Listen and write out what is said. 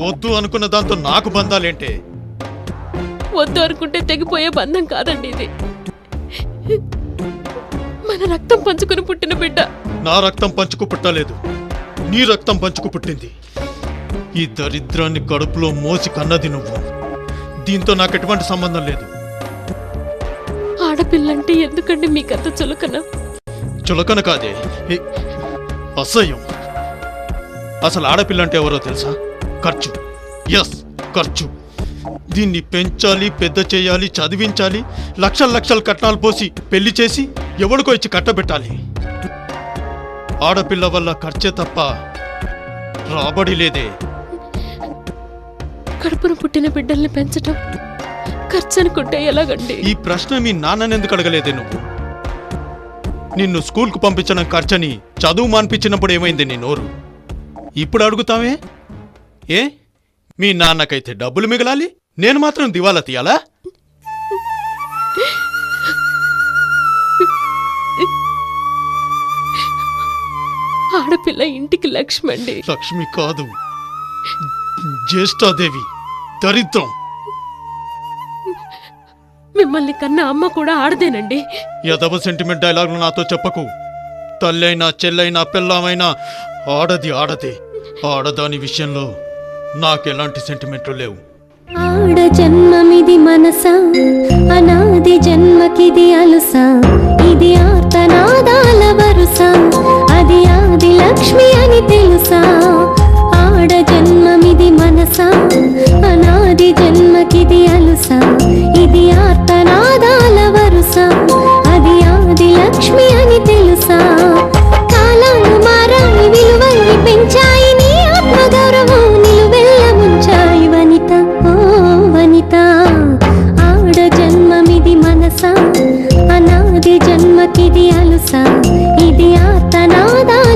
వద్దు అనుకున్న దాంతో నాకు బంధాలేంటే? వద్దు అనుకుంటే తెగిపోయే బంధం కాదండి ఇది. మన రక్తం పంచుకుని పుట్టిన బిడ్డ. నా రక్తం పంచుకు పుట్టలేదు, నీ రక్తం పంచుకు పుట్టింది. ఈ దరిద్రాన్ని కడుపులో మోసి కన్నది నువ్వు. దీంతో నాకు ఎటువంటి సంబంధం లేదు. ఆడపిల్లంటే ఎందుకండి మీకంత చులకన? చులకన కాదే, అసహ్యం. అసలు ఆడపిల్ల అంటే ఎవరో తెలుసా? ఖర్చు. ఎస్, ఖర్చు. దీన్ని పెంచాలి, పెద్ద చేయాలి, చదివించాలి, లక్షల లక్షల కట్నాలు పోసి పెళ్లి చేసి ఎవడికో ఇచ్చి కట్టబెట్టాలి. ఆడపిల్ల వల్ల ఖర్చే తప్ప రాబడి లేదే. కడుపున పుట్టిన బిడ్డల్ని పెంచటం ఖర్చు అనుకుంటే ఎలాగండి? ఈ ప్రశ్న మీ నాన్ననెందుకు అడగలేదే నువ్వు? నిన్ను స్కూల్కు పంపించడం ఖర్చని చదువు మాన్పించినప్పుడు ఏమైంది నీ నోరు? ఇప్పుడు అడుగుతావే? ఏ, మీ నాన్నకైతే డబ్బులు మిగలాలి, నేను మాత్రం దివాలా తీయాలా? ఆడపిల్ల ఇంటికి లక్ష్మి అండి. లక్ష్మి కాదు, జ్యేష్ఠాదేవి. దరిద్రం. మిమ్మల్ని కన్నా అమ్మ కూడా ఆడదేనండి. యదవ సెంటిమెంట్ డైలాగులు నాతో చెప్పకు. తల్లైనా చెల్లైనా పిల్లమైనా ఆడది ఆడదే. ఆడదాని విషయంలో నాకెలాంటి సెంటిమెంట్లు లేవు. ఆడ జన్మమిది మనసా, అనాది జన్మకిది అలుసా. ఇది ఆర్తనాదాల వరుస, అది ఆది లక్ష్మి అని తెలుసా. ఆడ జన్మమిది మనసా, అనాది జన్మకిది అలుసా. ఇది ఆర్తనాదాల వరుస, అది ఆది లక్ష్మి అని తెలుసా. కాలాలు మారాయి, విలువల్ని పెంచాయి, నీ ఆత్మగౌరవం నిలువెల్ల ముంచాయి వనిత. ఓ వనిత, ఆడ జన్మమిది మనసా, అనాది జన్మకిది అలుసా. ఇది ఆర్తనాదాల